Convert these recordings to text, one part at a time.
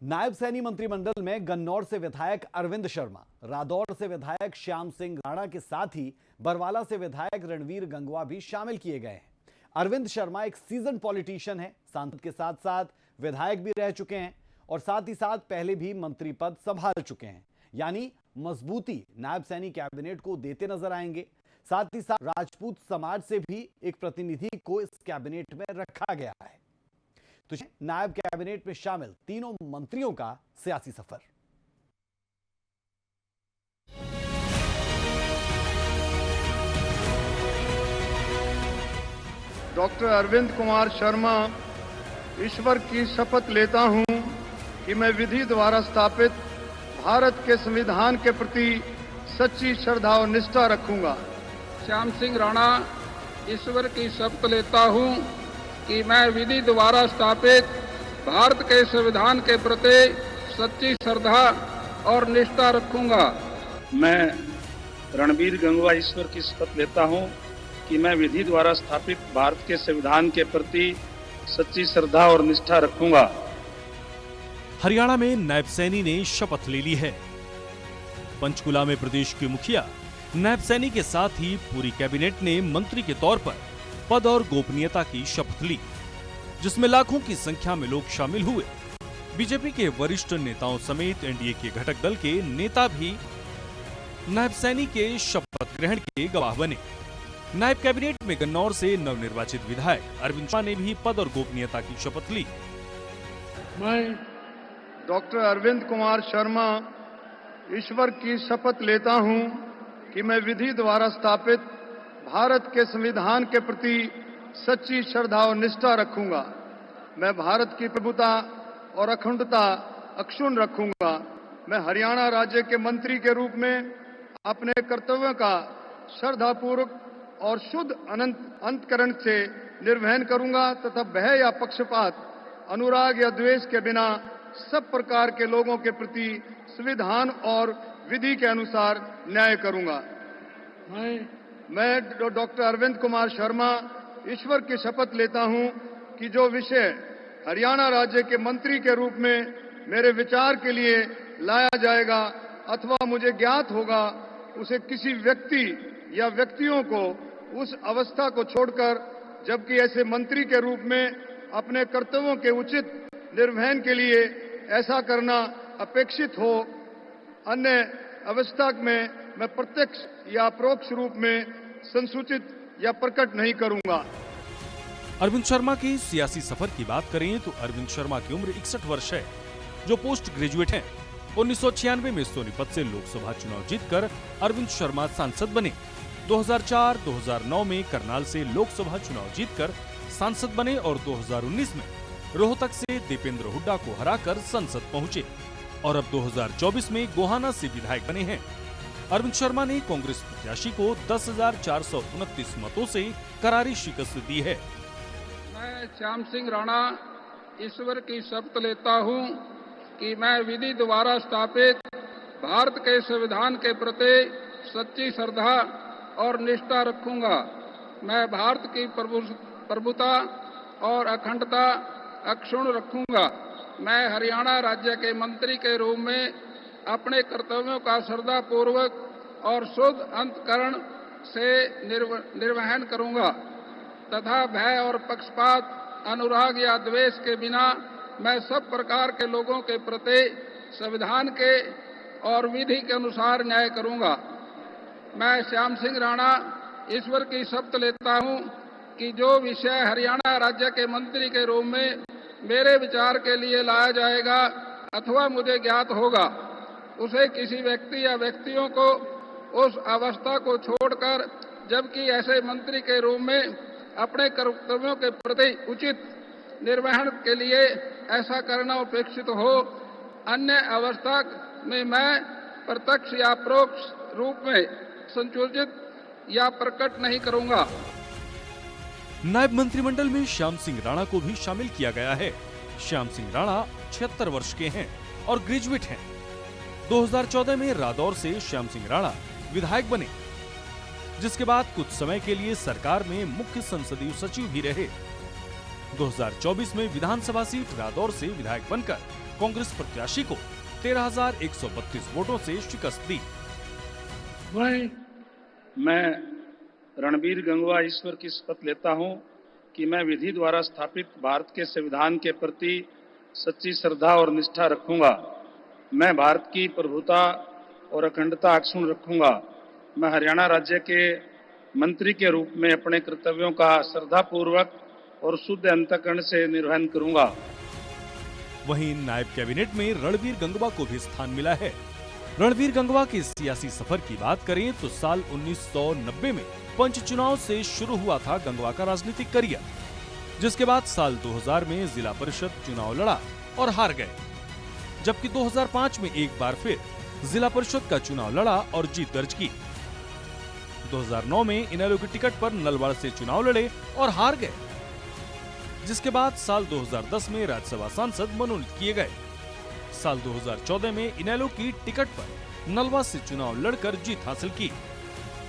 नायब सैनी मंत्रिमंडल में गन्नौर से विधायक अरविंद शर्मा, रादौर से विधायक श्याम सिंह राणा के साथ ही बरवाला से विधायक रणवीर गंगवा भी शामिल किए गए हैं। अरविंद शर्मा एक सीजन पॉलिटिशियन है, सांसद के साथ साथ विधायक भी रह चुके हैं और साथ ही साथ पहले भी मंत्री पद संभाल चुके हैं, यानी मजबूती नायब सैनी कैबिनेट को देते नजर आएंगे। साथ ही साथ राजपूत समाज से भी एक प्रतिनिधि को इस कैबिनेट में रखा गया है। तो नायब कैबिनेट में शामिल तीनों मंत्रियों का सियासी सफर। डॉक्टर अरविंद कुमार शर्मा, ईश्वर की शपथ लेता हूं कि मैं विधि द्वारा स्थापित भारत के संविधान के प्रति सच्ची श्रद्धा और निष्ठा रखूंगा। श्याम सिंह राणा, ईश्वर की शपथ लेता हूं कि मैं विधि द्वारा स्थापित भारत के संविधान के प्रति सच्ची श्रद्धा और निष्ठा रखूंगा। मैं रणवीर गंगवा, ईश्वर की शपथ लेता हूं कि मैं विधि द्वारा स्थापित भारत के संविधान के प्रति सच्ची श्रद्धा और निष्ठा रखूंगा। हरियाणा में नायब सैनी ने शपथ ले ली है। पंचकुला में प्रदेश के मुखिया नायब सैनी के साथ ही पूरी कैबिनेट ने मंत्री के तौर पर पद और गोपनीयता की शपथ ली, जिसमें लाखों की संख्या में लोग शामिल हुए। बीजेपी के वरिष्ठ नेताओं समेत एनडीए के घटक दल के नेता भी नायब सैनी के शपथ ग्रहण के गवाह बने। नायब कैबिनेट में गन्नौर से नवनिर्वाचित विधायक अरविंद शर्मा ने भी पद और गोपनीयता की शपथ ली। मैं डॉक्टर अरविंद कुमार शर्मा, ईश्वर की शपथ लेता हूं कि मैं विधि द्वारा स्थापित भारत के संविधान के प्रति सच्ची श्रद्धा और निष्ठा रखूंगा। मैं भारत की प्रभुता और अखंडता अक्षुण्ण रखूंगा। मैं हरियाणा राज्य के मंत्री के रूप में अपने कर्तव्यों का श्रद्धापूर्वक और शुद्ध अंतकरण से निर्वहन करूंगा तथा भय या पक्षपात, अनुराग या द्वेष के बिना सब प्रकार के लोगों के प्रति संविधान और विधि के अनुसार न्याय करूंगा। मैं डॉक्टर अरविंद कुमार शर्मा, ईश्वर की शपथ लेता हूं कि जो विषय हरियाणा राज्य के मंत्री के रूप में मेरे विचार के लिए लाया जाएगा अथवा मुझे ज्ञात होगा, उसे किसी व्यक्ति या व्यक्तियों को उस अवस्था को छोड़कर, जबकि ऐसे मंत्री के रूप में अपने कर्तव्यों के उचित निर्वहन के लिए ऐसा करना अपेक्षित हो, अन्य अवस्था में मैं प्रत्यक्ष या अपरोक्ष रूप में संसूचित या प्रकट नहीं करूंगा। अरविंद शर्मा के सियासी सफर की बात करें तो अरविंद शर्मा की उम्र 61 वर्ष है, जो पोस्ट ग्रेजुएट हैं। 1996 में सोनीपत से लोकसभा चुनाव जीतकर अरविंद शर्मा सांसद बने। 2004-2009 में करनाल से लोकसभा चुनाव जीतकर सांसद बने और 2019 में रोहतक से दीपेंद्र हुड्डा को हराकर संसद पहुंचे और अब 2024 में गोहाना से विधायक बने हैं। अरविंद शर्मा ने कांग्रेस प्रत्याशी को 10,429 मतों से करारी शिकस्त दी है। मैं श्याम सिंह राणा, ईश्वर की शपथ लेता हूं कि मैं विधि द्वारा स्थापित भारत के संविधान के प्रति सच्ची श्रद्धा और निष्ठा रखूंगा। मैं भारत की प्रभुता और अखंडता अक्षुण्ण रखूंगा। मैं हरियाणा राज्य के मंत्री के रूप में अपने कर्तव्यों का श्रद्धापूर्वक और शुद्ध अंतकरण से निर्वहन करूंगा तथा भय और पक्षपात, अनुराग या द्वेष के बिना मैं सब प्रकार के लोगों के प्रति संविधान के और विधि के अनुसार न्याय करूंगा। मैं श्याम सिंह राणा, ईश्वर की शपथ लेता हूं कि जो विषय हरियाणा राज्य के मंत्री के रूप में मेरे विचार के लिए लाया जाएगा अथवा मुझे ज्ञात होगा, उसे किसी व्यक्ति या व्यक्तियों को उस अवस्था को छोड़कर, जबकि ऐसे मंत्री के रूप में अपने कर्तव्यों के प्रति उचित निर्वहन के लिए ऐसा करना अपेक्षित हो, अन्य अवस्था में मैं प्रत्यक्ष या परोक्ष रूप में संसूचित या प्रकट नहीं करूंगा। नायब मंत्रिमंडल में श्याम सिंह राणा को भी शामिल किया गया है। श्याम सिंह राणा 76 वर्ष के हैं और ग्रेजुएट हैं। 2014 में रादौर से श्याम सिंह राणा विधायक बने, जिसके बाद कुछ समय के लिए सरकार में मुख्य संसदीय सचिव भी रहे। 2024 में विधानसभा सीट रादौर से विधायक बनकर कांग्रेस प्रत्याशी को 13,132 वोटों से शिकस्त दी। मैं रणबीर गंगवा ईश्वर की शपथ लेता हूं कि मैं विधि द्वारा स्थापित भारत के संविधान के प्रति सच्ची श्रद्धा और निष्ठा रखूंगा। मैं भारत की प्रभुता और अखंडता अक्षुण्ण रखूंगा। मैं हरियाणा राज्य के मंत्री के रूप में अपने कर्तव्यों का श्रद्धापूर्वक और शुद्ध अंतःकरण से निर्वहन करूंगा। वहीं नायब कैबिनेट में रणबीर गंगवा को भी स्थान मिला है। रणबीर गंगवा की सियासी सफर की बात करें तो साल 1990 में पंच चुनाव से शुरू हुआ था गंगवा का राजनीतिक करियर, जिसके बाद साल 2000 में जिला परिषद चुनाव लड़ा और हार गए, जबकि 2005 में एक बार फिर जिला परिषद का चुनाव लड़ा और जीत दर्ज की। 2009 में इनेलो की टिकट पर नलवाड़ से चुनाव लड़े और हार गए, जिसके बाद साल 2010 में राज्यसभा सांसद मनोनीत किए गए। साल 2014 में इनेलो की टिकट पर नलवा से चुनाव लड़कर जीत हासिल की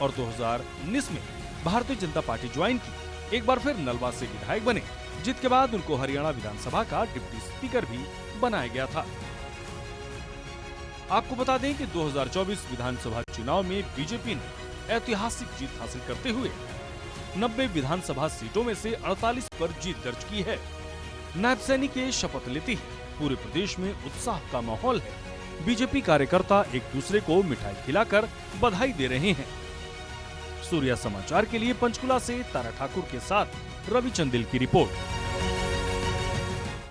और 2019 में भारतीय जनता पार्टी ज्वाइन की। एक बार फिर नलवा से विधायक बने, जीत के बाद उनको हरियाणा विधानसभा का डिप्टी स्पीकर भी बनाया गया था। आपको बता दें कि 2024 विधानसभा चुनाव में बीजेपी ने ऐतिहासिक जीत हासिल करते हुए 90 विधानसभा सीटों में से 48 पर जीत दर्ज की है। नायब सैनी के शपथ लेते ही पूरे प्रदेश में उत्साह का माहौल है। बीजेपी कार्यकर्ता एक दूसरे को मिठाई खिलाकर बधाई दे रहे हैं। सूर्या समाचार के लिए पंचकुला से तारा ठाकुर के साथ रवि चंदेल की रिपोर्ट।